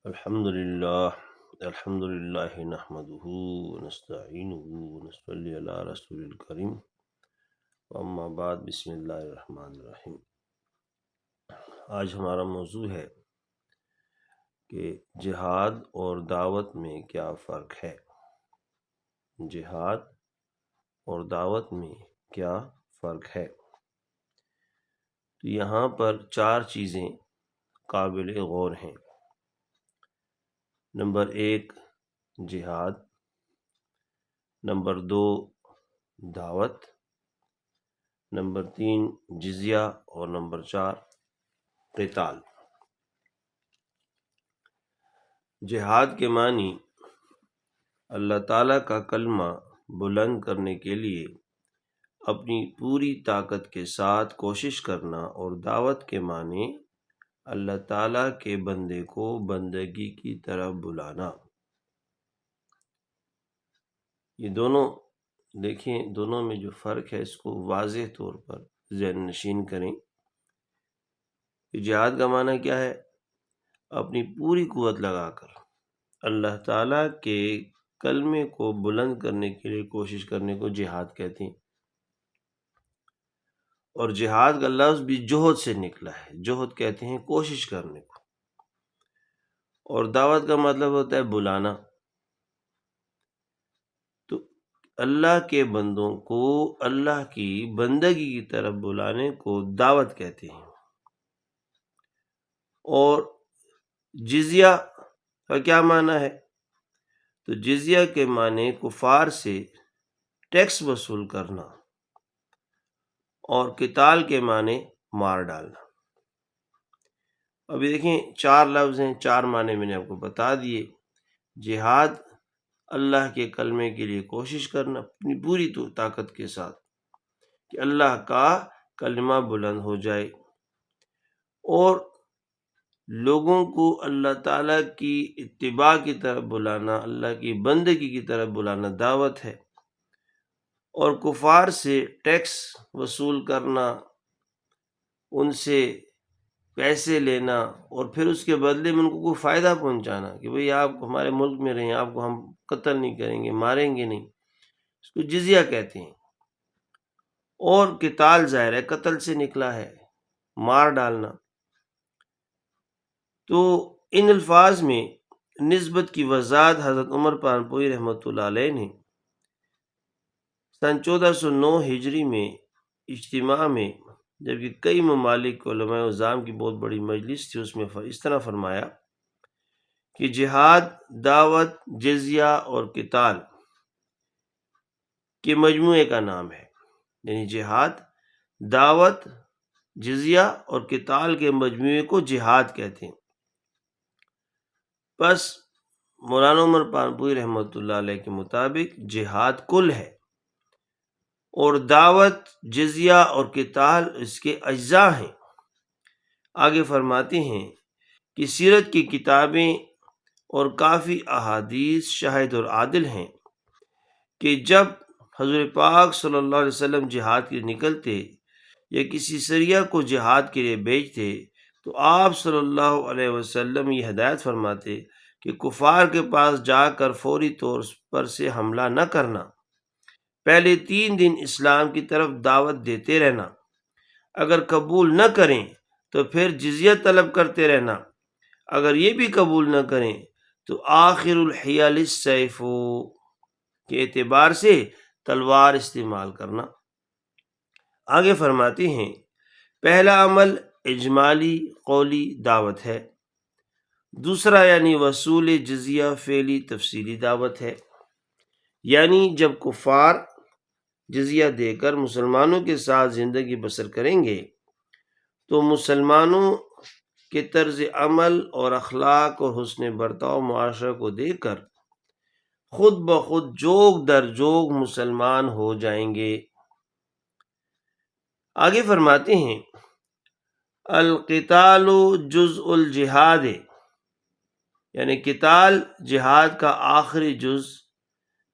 الحمد للہ نحمده ونستعینه ونصلی علی رسول الکریم اما بعد بسم اللہ الرحمن الرحیم۔ آج ہمارا موضوع ہے کہ جہاد اور دعوت میں کیا فرق ہے۔ جہاد اور دعوت میں کیا فرق ہے؟ تو یہاں پر 4 چیزیں قابل غور ہیں۔ نمبر 1 جہاد، نمبر 2 دعوت، نمبر 3 جزیہ اور نمبر 4 قتال۔ جہاد کے معنی اللہ تعالیٰ کا کلمہ بلند کرنے کے لیے اپنی پوری طاقت کے ساتھ کوشش کرنا، اور دعوت کے معنی اللہ تعالیٰ کے بندے کو بندگی کی طرف بلانا۔ یہ دونوں دیکھیں، دونوں میں جو فرق ہے اس کو واضح طور پر ذہن نشین کریں۔ جہاد کا معنی کیا ہے؟ اپنی پوری قوت لگا کر اللہ تعالیٰ کے کلمے کو بلند کرنے کے لیے کوشش کرنے کو جہاد کہتے ہیں۔ اور جہاد کا لفظ بھی جوہد سے نکلا ہے۔ جوہد کہتے ہیں کوشش کرنے کو، اور دعوت کا مطلب ہوتا ہے بلانا۔ تو اللہ کے بندوں کو اللہ کی بندگی کی طرف بلانے کو دعوت کہتے ہیں۔ اور جزیہ کا کیا معنی ہے؟ تو جزیہ کے معنی کفار سے ٹیکس وصول کرنا، اور قتال کے معنی مار ڈالنا۔ ابھی دیکھیں 4 لفظ ہیں، 4 معنی میں نے آپ کو بتا دیے۔ جہاد اللہ کے کلمے کے لیے کوشش کرنا اپنی پوری طاقت کے ساتھ کہ اللہ کا کلمہ بلند ہو جائے، اور لوگوں کو اللہ تعالیٰ کی اتباع کی طرف بلانا، اللہ کی بندگی کی طرف بلانا دعوت ہے۔ اور کفار سے ٹیکس وصول کرنا، ان سے پیسے لینا، اور پھر اس کے بدلے میں ان کو کوئی فائدہ پہنچانا کہ بھئی آپ ہمارے ملک میں رہیں، آپ کو ہم قتل نہیں کریں گے، ماریں گے نہیں، اس کو جزیہ کہتے ہیں۔ اور قتال ظاہر ہے قتل سے نکلا ہے، مار ڈالنا۔ تو ان الفاظ میں نسبت کی وضاحت حضرت عمر پانپوئی رحمۃ اللہ علیہ نے سن 1409 ہجری میں اجتماع میں، جبکہ کئی ممالک علماء اعظام کی بہت بڑی مجلس تھی، اس میں اس طرح فرمایا کہ جہاد، دعوت، جزیہ اور قتال کے مجموعے کا نام ہے۔ یعنی جہاد، دعوت، جزیہ اور قتال کے مجموعے کو جہاد کہتے ہیں۔ بس مولانا عمر پانپوئی رحمۃ اللہ علیہ کے مطابق جہاد کل ہے، اور دعوت، جزیہ اور قتال اس کے اجزاء ہیں۔ آگے فرماتے ہیں کہ سیرت کی کتابیں اور کافی احادیث شاہد اور عادل ہیں کہ جب حضور پاک صلی اللہ علیہ وسلم جہاد کے لیے نکلتے یا کسی سریہ کو جہاد کے لیے بھیجتے، تو آپ صلی اللہ علیہ وسلم یہ ہدایت فرماتے کہ کفار کے پاس جا کر فوری طور پر سے حملہ نہ کرنا، پہلے 3 دن اسلام کی طرف دعوت دیتے رہنا، اگر قبول نہ کریں تو پھر جزیہ طلب کرتے رہنا، اگر یہ بھی قبول نہ کریں تو آخر الحیل السیف کے اعتبار سے تلوار استعمال کرنا۔ آگے فرماتے ہیں پہلا عمل اجمالی قولی دعوت ہے، دوسرا یعنی وصول جزیہ فعلی تفصیلی دعوت ہے۔ یعنی جب کفار جزیہ دے کر مسلمانوں کے ساتھ زندگی بسر کریں گے تو مسلمانوں کے طرز عمل اور اخلاق اور حسن برتاؤ معاشرہ کو دیکھ کر خود بخود جوگ در جوگ مسلمان ہو جائیں گے۔ آگے فرماتے ہیں القتال جزء الجہاد، یعنی قتال جہاد کا آخری جز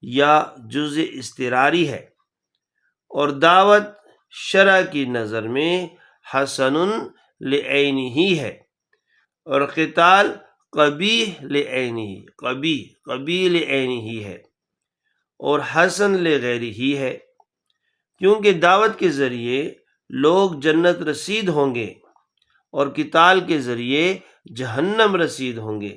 یا جز اضطراری ہے، اور دعوت شرع کی نظر میں حسن لعینہ ہے، اور قتال قبیح لعینہ، قبیح لعینہ ہے، اور حسن لغیرہ ہے، کیونکہ دعوت کے ذریعے لوگ جنت رسید ہوں گے اور قتال کے ذریعے جہنم رسید ہوں گے۔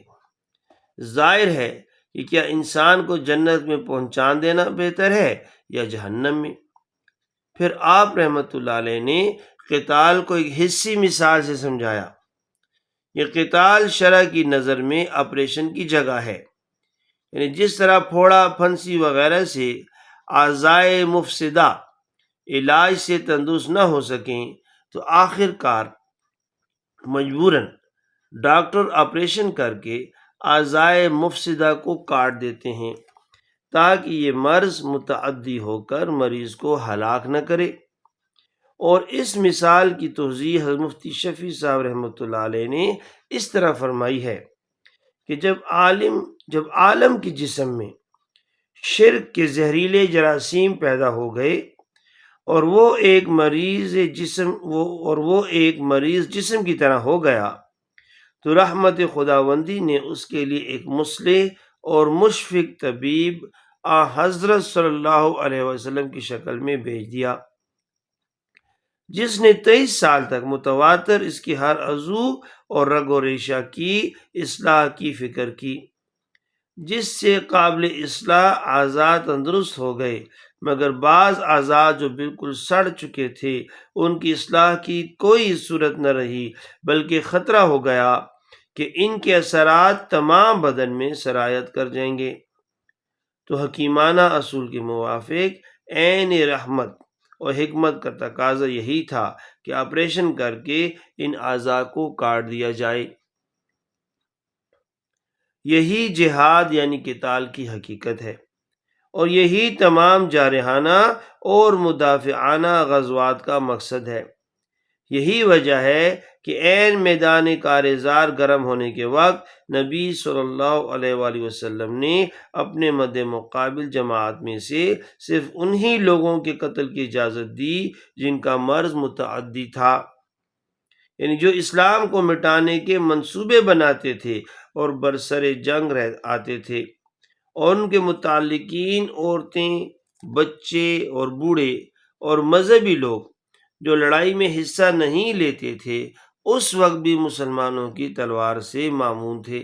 ظاہر ہے کہ کیا انسان کو جنت میں پہنچا دینا بہتر ہے یا جہنم میں؟ پھر آپ رحمۃ اللہ علیہ نے قتال کو ایک حصی مثال سے سمجھایا۔ یہ قتال شرع کی نظر میں آپریشن کی جگہ ہے، یعنی جس طرح پھوڑا پھنسی وغیرہ سے اعضائے مفسدہ علاج سے تندرست نہ ہو سکیں تو آخر کار مجبوراً ڈاکٹر آپریشن کر کے اعضائے مفسدہ کو کاٹ دیتے ہیں تاکہ یہ مرض متعدی ہو کر مریض کو ہلاک نہ کرے۔ اور اس مثال کی توضیح حضرت مفتی شفیع صاحب رحمۃ اللہ علیہ نے اس طرح فرمائی ہے کہ جب عالم کے جسم میں شرک کے زہریلے جراثیم پیدا ہو گئے اور وہ ایک مریض جسم کی طرح ہو گیا تو رحمت خداوندی نے اس کے لیے ایک مصلح اور مشفق طبیب حضرت صلی اللہ علیہ وسلم کی شکل میں بھیج دیا، جس نے 23 سال تک متواتر اس کی ہر عضو اور رگ و ریشہ کی اصلاح کی فکر کی، جس سے قابل اصلاح اعضاء تندرست ہو گئے، مگر بعض اعضاء جو بالکل سڑ چکے تھے ان کی اصلاح کی کوئی صورت نہ رہی، بلکہ خطرہ ہو گیا کہ ان کے اثرات تمام بدن میں سرایت کر جائیں گے۔ تو حکیمانہ اصول کے موافق عین رحمت اور حکمت کا تقاضا یہی تھا کہ آپریشن کر کے ان اعضاء کو کاٹ دیا جائے۔ یہی جہاد یعنی قتال کی حقیقت ہے، اور یہی تمام جارحانہ اور مدافعانہ غزوات کا مقصد ہے۔ یہی وجہ ہے کہ عین میدان کارزار گرم ہونے کے وقت نبی صلی اللہ علیہ وآلہ وسلم نے اپنے مد مقابل جماعت میں سے صرف انہی لوگوں کے قتل کی اجازت دی جن کا مرض متعدی تھا، یعنی جو اسلام کو مٹانے کے منصوبے بناتے تھے اور برسر جنگ آتے تھے، اور ان کے متعلقین عورتیں، بچے اور بوڑھے اور مذہبی لوگ جو لڑائی میں حصہ نہیں لیتے تھے اس وقت بھی مسلمانوں کی تلوار سے مامون تھے،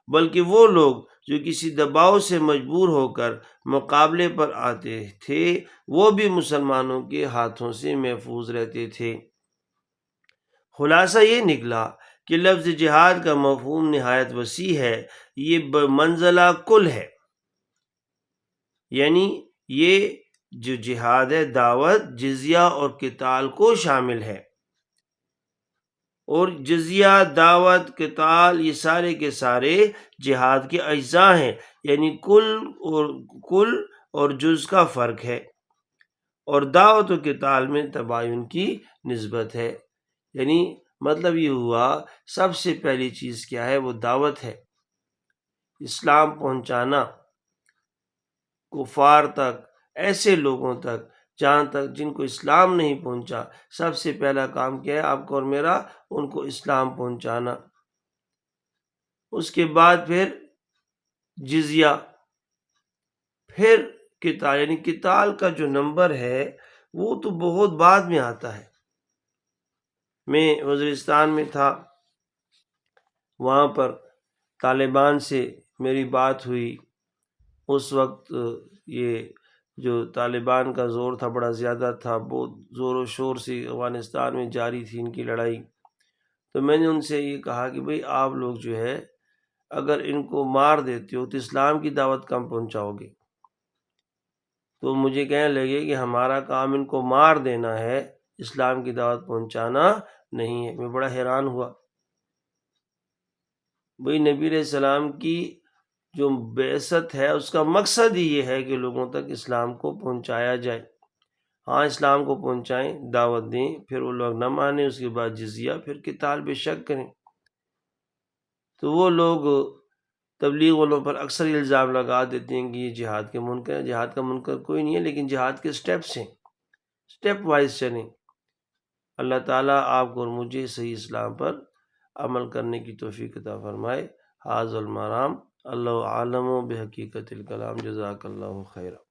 بلکہ وہ لوگ جو کسی دباؤ سے مجبور ہو کر مقابلے پر آتے تھے وہ بھی مسلمانوں کے ہاتھوں سے محفوظ رہتے تھے۔ خلاصہ یہ نکلا کہ لفظ جہاد کا مفہوم نہایت وسیع ہے، یہ بمنزلہ کل ہے، یعنی یہ جو جہاد ہے دعوت، جزیہ اور قتال کو شامل ہے، اور جزیہ، دعوت، قتال یہ سارے کے سارے جہاد کے اجزاء ہیں، یعنی کل اور جز کا فرق ہے، اور دعوت و قتال میں تباین کی نسبت ہے۔ یعنی مطلب یہ ہوا سب سے پہلی چیز کیا ہے، وہ دعوت ہے، اسلام پہنچانا کفار تک، ایسے لوگوں تک جہاں تک جن کو اسلام نہیں پہنچا۔ سب سے پہلا کام کیا ہے آپ کا اور میرا، ان کو اسلام پہنچانا۔ اس کے بعد پھر جزیہ، پھر قتال، یعنی قتال کا جو نمبر ہے وہ تو بہت بعد میں آتا ہے۔ میں وزیرستان میں تھا، وہاں پر طالبان سے میری بات ہوئی۔ اس وقت یہ جو طالبان کا زور تھا بڑا زیادہ تھا، بہت زور و شور سے افغانستان میں جاری تھی ان کی لڑائی۔ تو میں نے ان سے یہ کہا کہ بھئی آپ لوگ جو ہے اگر ان کو مار دیتے ہو تو اسلام کی دعوت کم پہنچاؤ گے؟ تو مجھے کہنے لگے کہ ہمارا کام ان کو مار دینا ہے، اسلام کی دعوت پہنچانا نہیں ہے۔ میں بڑا حیران ہوا۔ بھئی نبی علیہ السلام کی جو بعثت ہے اس کا مقصد ہی یہ ہے کہ لوگوں تک اسلام کو پہنچایا جائے۔ ہاں اسلام کو پہنچائیں، دعوت دیں، پھر وہ لوگ نہ مانیں، اس کے بعد جزیہ، پھر قتال بے شک کریں۔ تو وہ لوگ تبلیغ والوں پر اکثر الزام لگا دیتے ہیں کہ یہ جہاد کے منکر ہے۔ جہاد کا منکر کوئی نہیں ہے، لیکن جہاد کے سٹیپس ہیں، سٹیپ وائز چلیں۔ اللہ تعالیٰ آپ کو اور مجھے صحیح اسلام پر عمل کرنے کی توفیق عطا فرمائے۔ حاذ المرام، اللہ عالم بحقیقت الکلام، جزاک اللہ خیر۔